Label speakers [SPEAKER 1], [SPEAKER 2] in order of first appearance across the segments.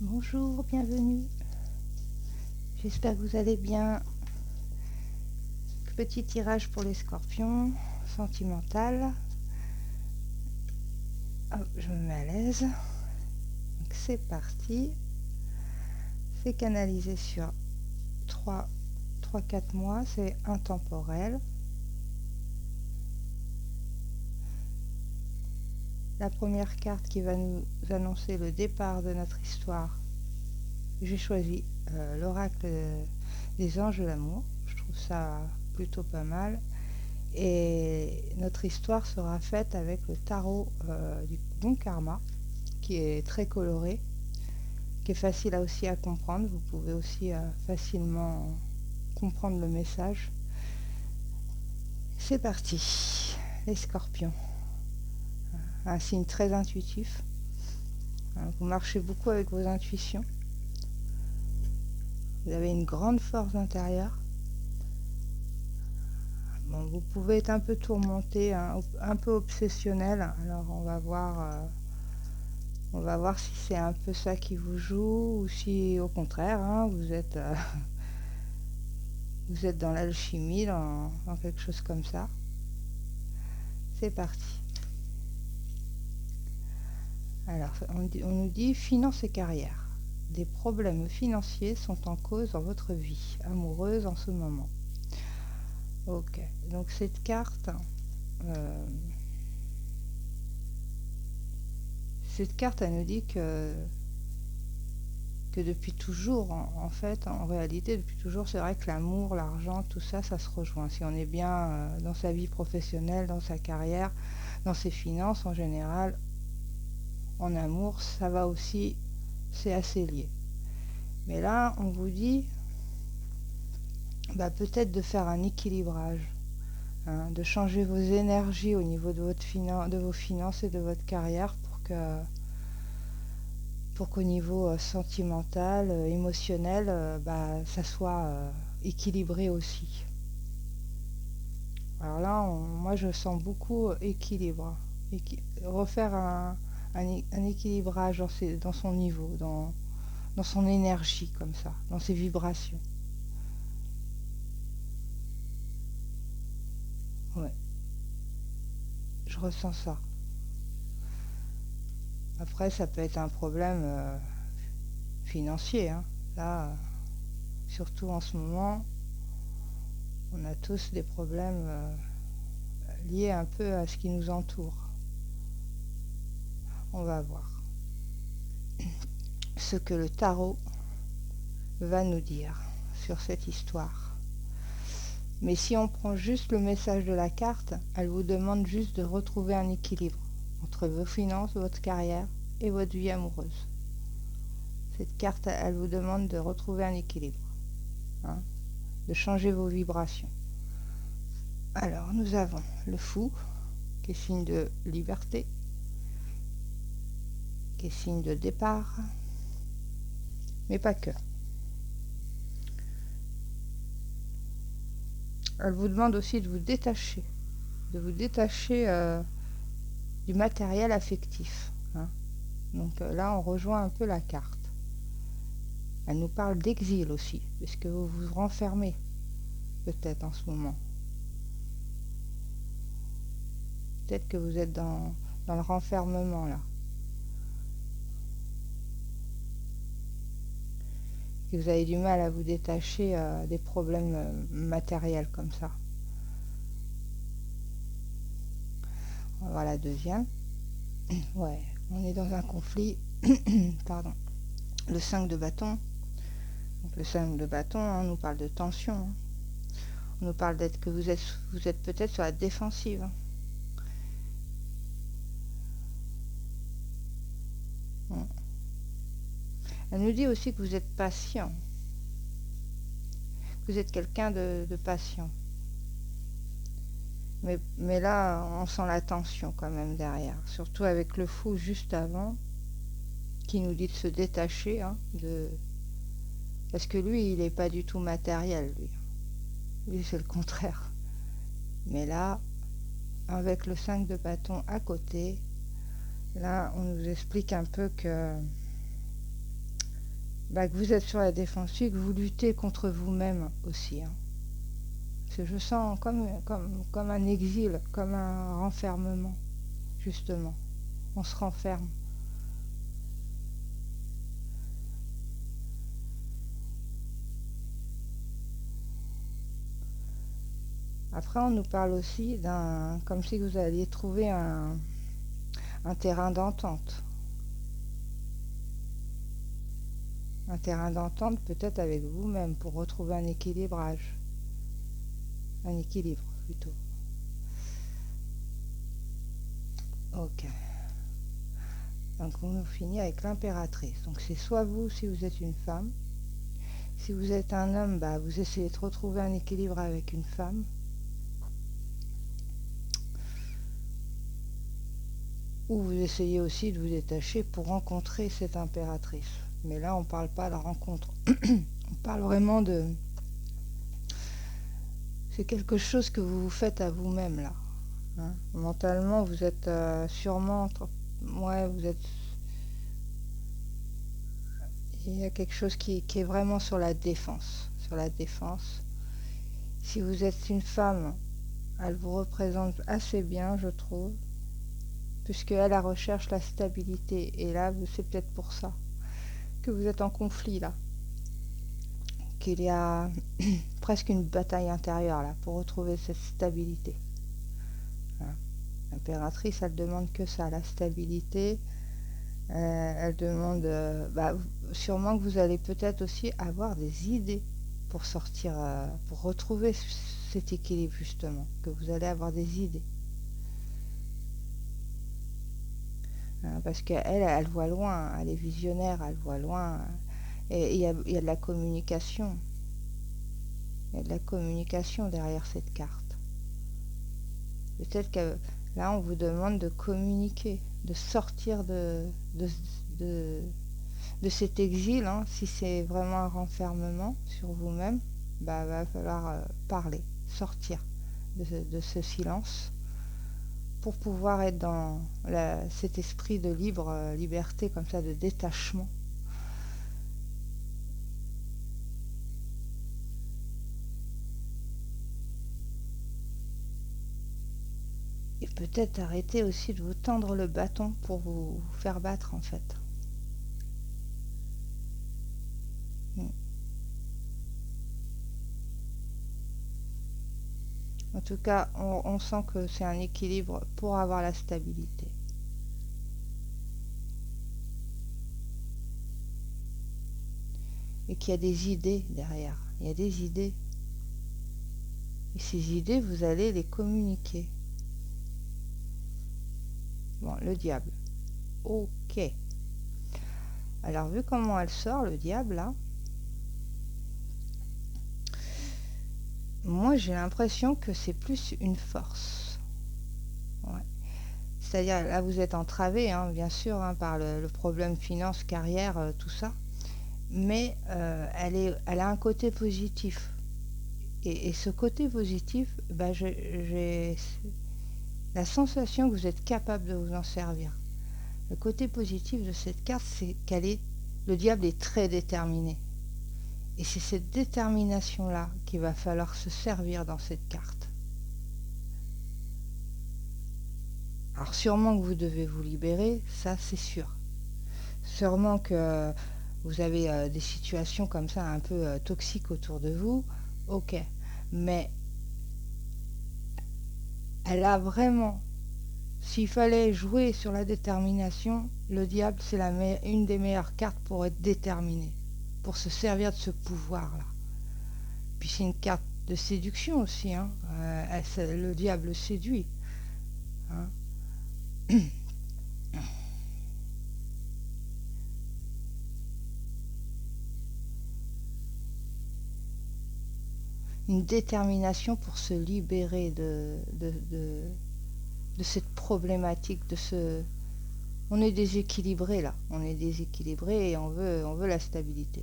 [SPEAKER 1] Bonjour, bienvenue. J'espère que vous allez bien. Petit tirage pour les scorpions, sentimental. Hop, je me mets à l'aise. Donc c'est parti. C'est canalisé sur 3-4 mois, c'est intemporel. La première carte qui va nous annoncer le départ de notre histoire, j'ai choisi l'oracle des anges de l'amour. Je trouve ça plutôt pas mal. Et notre histoire sera faite avec le tarot du bon karma, qui est très coloré, qui est facile aussi à comprendre. Vous pouvez aussi facilement comprendre le message. C'est parti, les scorpions. Un signe très intuitif. Vous marchez beaucoup avec vos intuitions. Vous avez une grande force intérieure. Bon, vous pouvez être un peu tourmenté, un peu obsessionnel. Alors on va voir si c'est un peu ça qui vous joue ou si au contraire vous êtes dans l'alchimie, dans quelque chose comme ça. C'est parti. Alors on nous dit finance et carrière. Des problèmes financiers sont en cause dans votre vie amoureuse en ce moment. Ok, donc cette carte, euh, elle nous dit que depuis toujours, en fait, en réalité, depuis toujours, c'est vrai que l'amour, l'argent, tout ça, ça se rejoint. Si on est bien dans sa vie professionnelle, dans sa carrière, dans ses finances en général, en amour, ça va aussi, c'est assez lié. Mais là, on vous dit peut-être de faire un équilibrage, hein, de changer vos énergies au niveau de vos finances et de votre carrière pour qu'au niveau sentimental, émotionnel, ça soit équilibré aussi. Alors là, moi je sens beaucoup équilibre. Refaire un équilibrage dans son niveau, dans son énergie comme ça, dans ses vibrations. Ouais, je ressens ça. Après, ça peut être un problème financier, hein. Là, surtout en ce moment, on a tous des problèmes liés un peu à ce qui nous entoure. On va voir ce que le tarot va nous dire sur cette histoire. Mais si on prend juste le message de la carte, elle vous demande juste de retrouver un équilibre entre vos finances, votre carrière et votre vie amoureuse. Cette carte, elle vous demande de retrouver un équilibre, hein, de changer vos vibrations. Alors, nous avons le fou, qui est signe de liberté, qui est signe de départ, mais pas que. Elle vous demande aussi de vous détacher du matériel affectif, hein. Donc là, on rejoint un peu la carte. Elle nous parle d'exil aussi, parce que vous vous renfermez peut-être en ce moment. Peut-être que vous êtes dans le renfermement là. Que vous avez du mal à vous détacher des problèmes matériels comme ça. On va voir la deuxième. Ouais, on est dans un conflit. Pardon. Le 5 de bâton. Donc le 5 de bâton, hein, on nous parle de tension, hein. On nous parle d'être que vous êtes peut-être sur la défensive, hein. Elle nous dit aussi que vous êtes patient. Que vous êtes quelqu'un de patient. Mais là, on sent la tension quand même derrière. Surtout avec le fou juste avant, qui nous dit de se détacher, hein, parce que lui, il n'est pas du tout matériel, lui. Lui, c'est le contraire. Mais là, avec le 5 de bâton à côté, là, on nous explique un peu que que vous êtes sur la défensive, que vous luttez contre vous-même aussi. Hein. Parce que je sens comme un exil, comme un renfermement, justement. On se renferme. Après, on nous parle aussi comme si vous alliez trouver un terrain d'entente. Un terrain d'entente peut-être avec vous-même pour retrouver un équilibrage. Un équilibre plutôt. Ok. Donc on finit avec l'impératrice. Donc c'est soit vous si vous êtes une femme. Si vous êtes un homme, vous essayez de retrouver un équilibre avec une femme. Ou vous essayez aussi de vous détacher pour rencontrer cette impératrice. Mais là, on ne parle pas de la rencontre. On parle vraiment de... C'est quelque chose que vous vous faites à vous-même, là. Hein. Mentalement, vous êtes sûrement... Ouais, vous êtes... Il y a quelque chose qui est vraiment sur la défense. Sur la défense. Si vous êtes une femme, elle vous représente assez bien, je trouve. Puisqu'elle recherche la stabilité. Et là, c'est peut-être pour ça que vous êtes en conflit, là. Qu'il y a presque une bataille intérieure, là, pour retrouver cette stabilité. Voilà. L'impératrice, elle demande que ça, la stabilité. Elle demande... sûrement que vous allez peut-être aussi avoir des idées pour sortir, pour retrouver cet équilibre, justement. Que vous allez avoir des idées. Parce qu'elle voit loin, elle est visionnaire, elle voit loin. Et il y a de la communication. Il y a de la communication derrière cette carte. Peut-être que là, on vous demande de communiquer, de sortir de cet exil. Hein. Si c'est vraiment un renfermement sur vous-même, va falloir parler, sortir de ce silence pour pouvoir être dans cet esprit de liberté, comme ça, de détachement. Et peut-être arrêter aussi de vous tendre le bâton pour vous faire battre, en fait. En tout cas, on sent que c'est un équilibre pour avoir la stabilité. Et qu'il y a des idées derrière. Il y a des idées. Et ces idées, vous allez les communiquer. Bon, le diable. Ok. Alors, vu comment elle sort, le diable, là, moi, j'ai l'impression que c'est plus une force. Ouais. C'est-à-dire, là, vous êtes entravé, hein, bien sûr, hein, par le problème finance, carrière, tout ça. Mais elle a un côté positif. Et ce côté positif, j'ai la sensation que vous êtes capable de vous en servir. Le côté positif de cette carte, c'est le diable est très déterminé. Et c'est cette détermination-là qu'il va falloir se servir dans cette carte. Alors sûrement que vous devez vous libérer, ça c'est sûr. Sûrement que vous avez des situations comme ça un peu toxiques autour de vous, ok. Mais elle a vraiment, s'il fallait jouer sur la détermination, le diable c'est une des meilleures cartes pour être déterminé, pour se servir de ce pouvoir-là. Puis c'est une carte de séduction aussi, hein. Le diable séduit. Hein. Une détermination pour se libérer de cette problématique, On est déséquilibré là, on est déséquilibré et on veut la stabilité.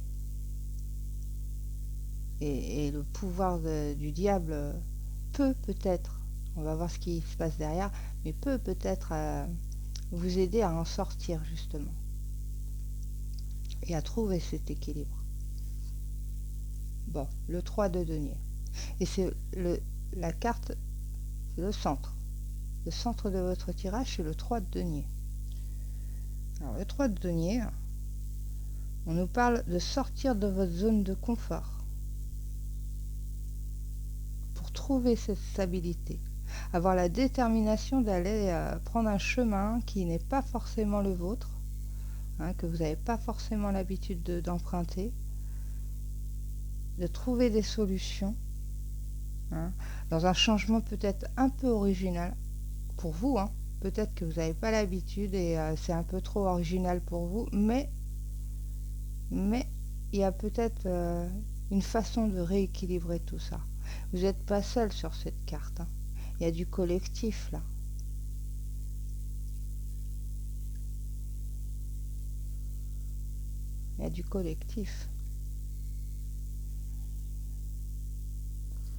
[SPEAKER 1] Et le pouvoir du diable peut-être, on va voir ce qui se passe derrière, mais peut-être vous aider à en sortir justement. et à trouver cet équilibre. Bon, le 3 de denier. Et c'est la carte, c'est le centre. Le centre de votre tirage, c'est le 3 de denier. Alors, le 3 de denier, on nous parle de sortir de votre zone de confort pour trouver cette stabilité. Avoir la détermination d'aller prendre un chemin qui n'est pas forcément le vôtre, que vous n'avez pas forcément l'habitude d'emprunter, de trouver des solutions, dans un changement peut-être un peu original pour vous, peut-être que vous n'avez pas l'habitude et c'est un peu trop original pour vous, mais il y a peut-être une façon de rééquilibrer tout ça. Vous n'êtes pas seul sur cette carte, il y a du collectif là. Il y a du collectif.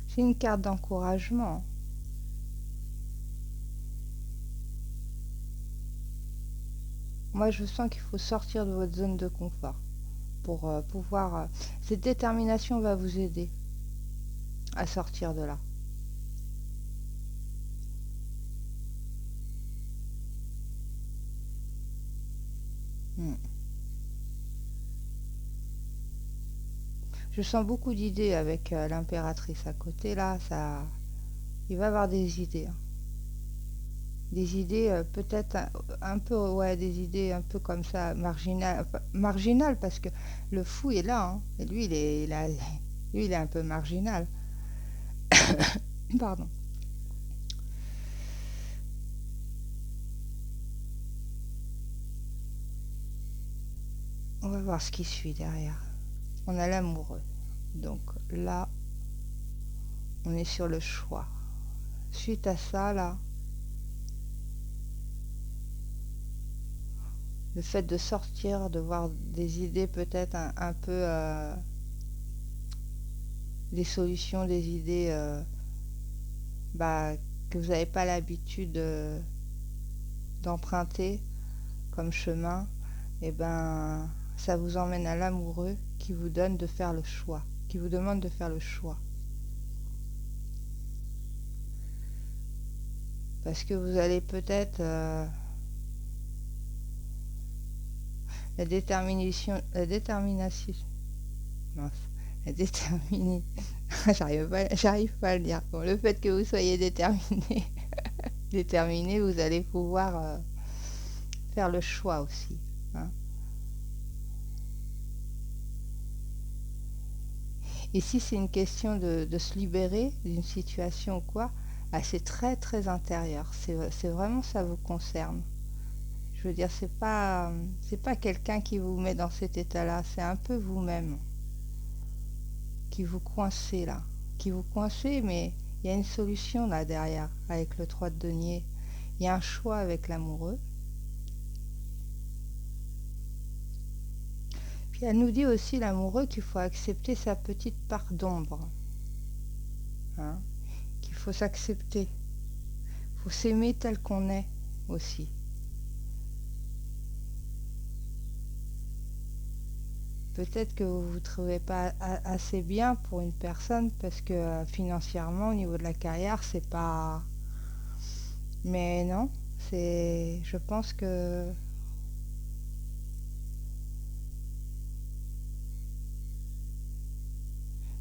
[SPEAKER 1] C'est une carte d'encouragement. Moi, je sens qu'il faut sortir de votre zone de confort pour pouvoir... cette détermination va vous aider à sortir de là. Je sens beaucoup d'idées avec l'impératrice à côté, là, ça... Il va y avoir des idées. Des idées peut-être un peu, ouais, des idées un peu comme ça, marginales, parce que le fou est là, et lui, lui, il est un peu marginal. Pardon. On va voir ce qui suit derrière. On a l'amoureux. Donc là, on est sur le choix. Suite à ça, là, le fait de sortir, de voir des idées peut-être un peu... des solutions, des idées que vous n'avez pas l'habitude d'emprunter comme chemin, et ça vous emmène à l'amoureux qui vous donne de faire le choix, qui vous demande de faire le choix. Parce que vous allez peut-être la détermination, mince, la déterminée, j'arrive pas à le dire. Bon, le fait que vous soyez déterminé, vous allez pouvoir faire le choix aussi. Et si c'est une question de se libérer d'une situation ou quoi, c'est très très intérieur. C'est vraiment, ça vous concerne. Je veux dire, c'est pas quelqu'un qui vous met dans cet état-là, c'est un peu vous-même qui vous coincez là. Qui vous coincez, mais il y a une solution là derrière, avec le 3 de denier. Il y a un choix avec l'amoureux. Puis elle nous dit aussi, l'amoureux, qu'il faut accepter sa petite part d'ombre. Qu'il faut s'accepter. Il faut s'aimer tel qu'on est aussi. Peut-être que vous ne vous trouvez pas assez bien pour une personne parce que financièrement, au niveau de la carrière, c'est pas... Mais non, je pense que...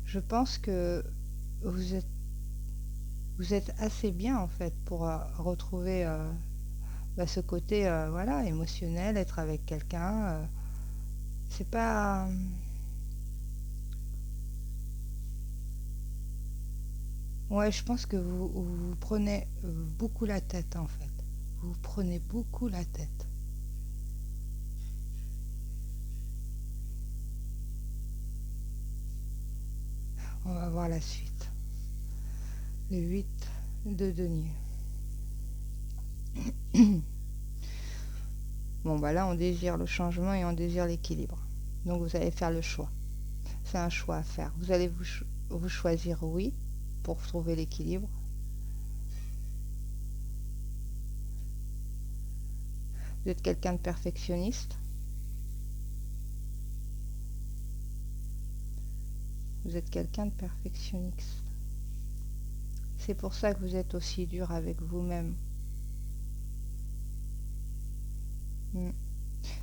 [SPEAKER 1] Je pense que vous êtes assez bien en fait pour retrouver ce côté voilà, émotionnel, être avec quelqu'un. C'est pas... Ouais, je pense que vous prenez beaucoup la tête en fait. Vous prenez beaucoup la tête. On va voir la suite. Le 8 de denier. Bon, là, on désire le changement et on désire l'équilibre. Donc, vous allez faire le choix. C'est un choix à faire. Vous allez vous choisir oui pour trouver l'équilibre. Vous êtes quelqu'un de perfectionniste. Vous êtes quelqu'un de perfectionniste. C'est pour ça que vous êtes aussi dur avec vous-même.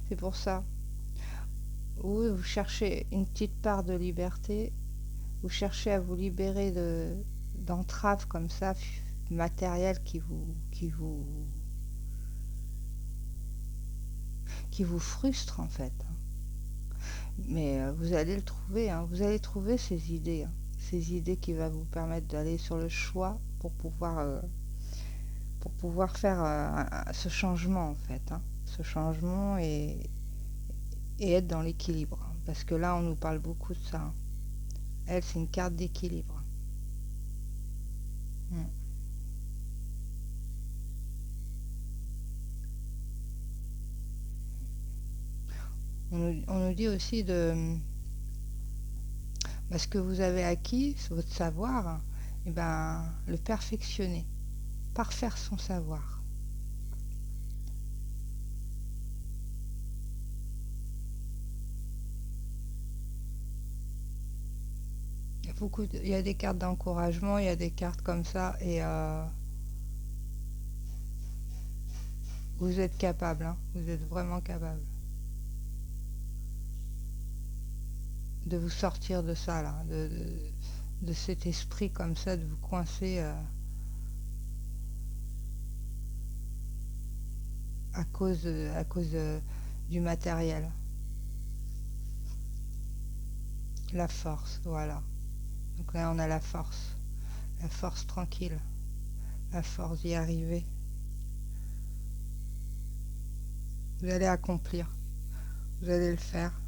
[SPEAKER 1] C'est pour ça. Oui, vous cherchez une petite part de liberté, vous cherchez à vous libérer d'entraves comme ça, matérielles qui vous frustrent en fait. Mais vous allez le trouver, hein. Vous allez trouver ces idées qui vont vous permettre d'aller sur le choix pour pouvoir faire ce changement en fait, hein. Ce changement et être dans l'équilibre. Parce que là, on nous parle beaucoup de ça, hein. Elle, c'est une carte d'équilibre. Mm. On nous dit aussi ce que vous avez acquis, votre savoir, et ben, le perfectionner, parfaire son savoir. Il y a des cartes d'encouragement, il y a des cartes comme ça, et vous êtes capable, hein, vous êtes vraiment capable de vous sortir de ça, là, de cet esprit comme ça, de vous coincer à cause du matériel. La force, voilà. Donc là, on a la force tranquille, la force d'y arriver. Vous allez accomplir, vous allez le faire,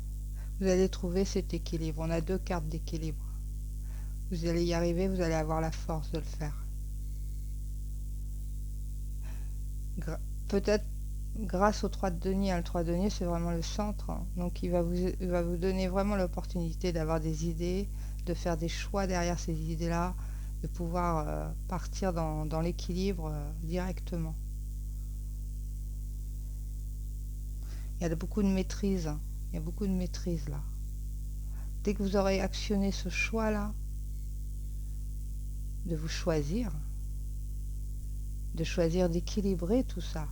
[SPEAKER 1] vous allez trouver cet équilibre. On a deux cartes d'équilibre. Vous allez y arriver, vous allez avoir la force de le faire. Peut-être grâce au 3 de denier, hein. Le 3 de denier, c'est vraiment le centre, hein. Donc il va vous donner vraiment l'opportunité d'avoir des idées, de faire des choix derrière ces idées-là, de pouvoir partir dans l'équilibre directement. Il y a beaucoup de maîtrise, hein. Il y a beaucoup de maîtrise là. Dès que vous aurez actionné ce choix-là, de vous choisir, de choisir d'équilibrer tout ça,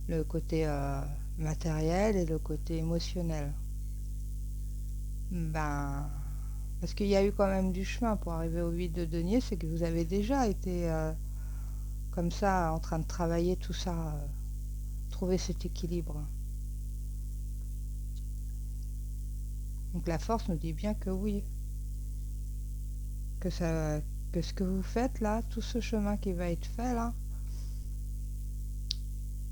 [SPEAKER 1] le côté matériel et le côté émotionnel. Ben, parce qu'il y a eu quand même du chemin pour arriver au 8 de denier, c'est que vous avez déjà été comme ça, en train de travailler tout ça, trouver cet équilibre. Donc la force nous dit bien que oui, que ce que vous faites là, tout ce chemin qui va être fait là,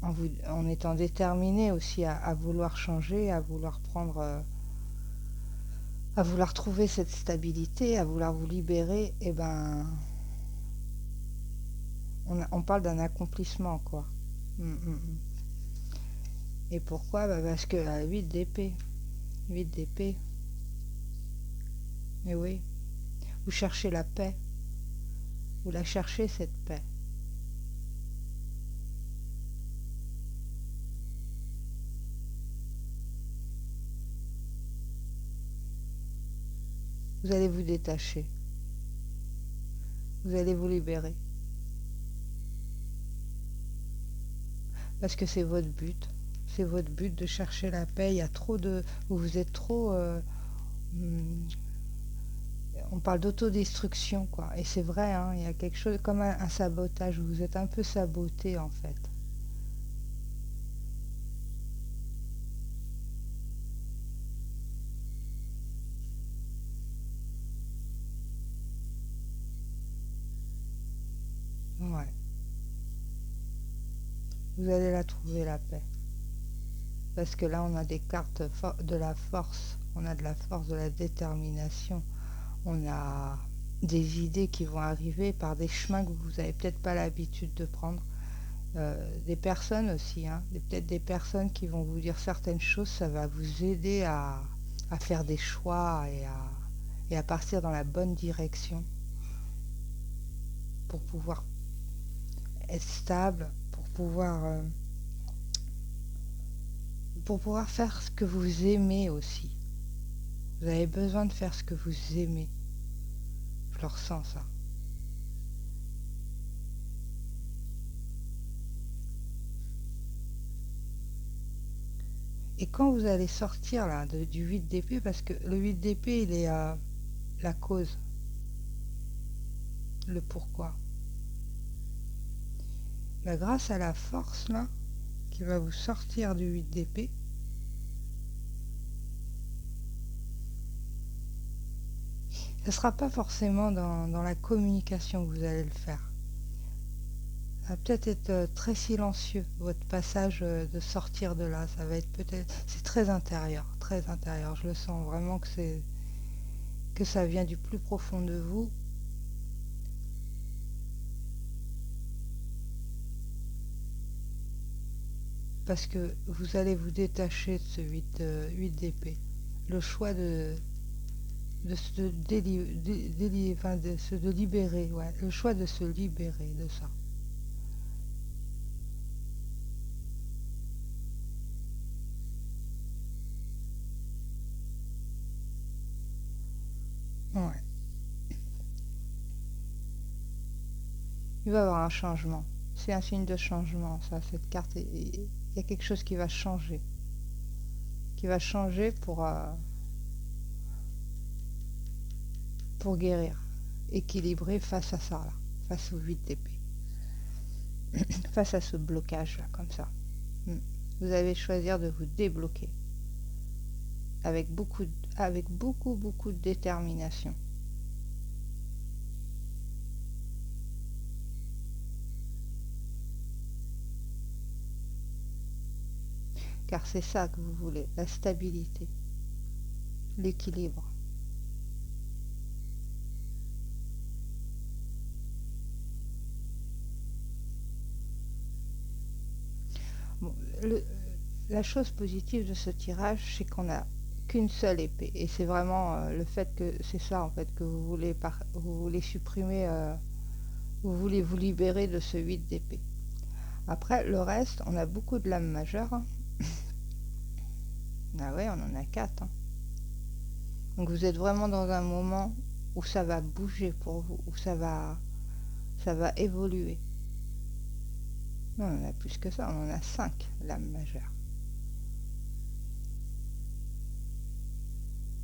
[SPEAKER 1] en étant déterminé aussi à vouloir changer, à vouloir prendre, à vouloir trouver cette stabilité, à vouloir vous libérer, et ben, on parle d'un accomplissement, quoi. Et pourquoi? Parce que 8 d'épée, 8 d'épée, mais oui, vous cherchez la paix, vous la cherchez cette paix. Vous allez vous détacher, vous allez vous libérer. Parce que c'est votre but. C'est votre but de chercher la paix. Il y a trop de... Vous êtes trop... on parle d'autodestruction, quoi. Et c'est vrai, hein, il y a quelque chose comme un sabotage. Vous êtes un peu saboté, en fait. Ouais. Vous allez la trouver, la paix. Parce que là, on a des cartes de la force. On a de la force, de la détermination. On a des idées qui vont arriver par des chemins que vous n'avez peut-être pas l'habitude de prendre. Des personnes aussi, hein, peut-être des personnes qui vont vous dire certaines choses, ça va vous aider à faire des choix et à partir dans la bonne direction pour pouvoir être stable, pour pouvoir faire ce que vous aimez aussi. Vous avez besoin de faire ce que vous aimez. Je le ressens, ça. Et quand vous allez sortir là du 8 d'épée, parce que le 8 d'épée, il est à la cause, le pourquoi. Bah, grâce à la force là, qui va vous sortir du 8 d'épée, ce ne sera pas forcément dans la communication que vous allez le faire. Ça va peut-être être très silencieux, votre passage de sortir de là. Ça va être peut-être... C'est très intérieur, très intérieur. Je le sens vraiment que ça vient du plus profond de vous. Parce que vous allez vous détacher de ce 8 d'épée. Le choix de libérer, ouais, le choix de se libérer de ça. Ouais. Il va y avoir un changement. C'est un signe de changement, ça, cette carte. Il y a quelque chose qui va changer. Qui va changer pour guérir. Équilibrer face à ça, là. Face au 8 d'épée. Face à ce blocage, là, comme ça. Vous allez choisir de vous débloquer. Avec beaucoup de détermination. Car c'est ça que vous voulez, la stabilité, l'équilibre. Bon, la chose positive de ce tirage, c'est qu'on n'a qu'une seule épée. Et c'est vraiment le fait que c'est ça, en fait, que vous voulez supprimer, vous voulez vous libérer de ce 8 d'épée. Après, le reste, on a beaucoup de lames majeures. Ah ouais, on en a 4. Donc vous êtes vraiment dans un moment où ça va bouger pour vous, où ça va évoluer. Non, on en a plus que ça, on en a 5 lames majeures.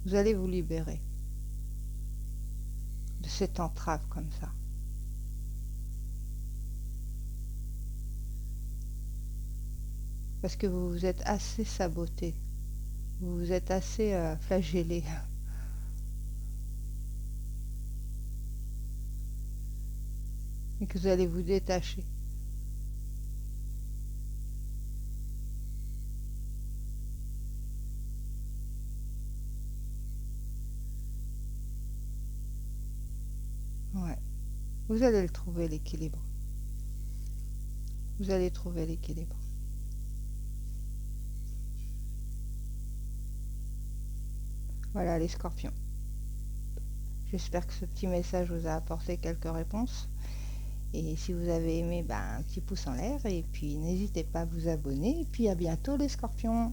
[SPEAKER 1] Vous allez vous libérer de cette entrave comme ça. Parce que vous vous êtes assez saboté, vous vous êtes assez flagellé. Et que vous allez vous détacher. Ouais. Vous allez le trouver, l'équilibre. Vous allez trouver l'équilibre. Voilà les scorpions. J'espère que ce petit message vous a apporté quelques réponses. Et si vous avez aimé, un petit pouce en l'air. Et puis n'hésitez pas à vous abonner. Et puis à bientôt les scorpions.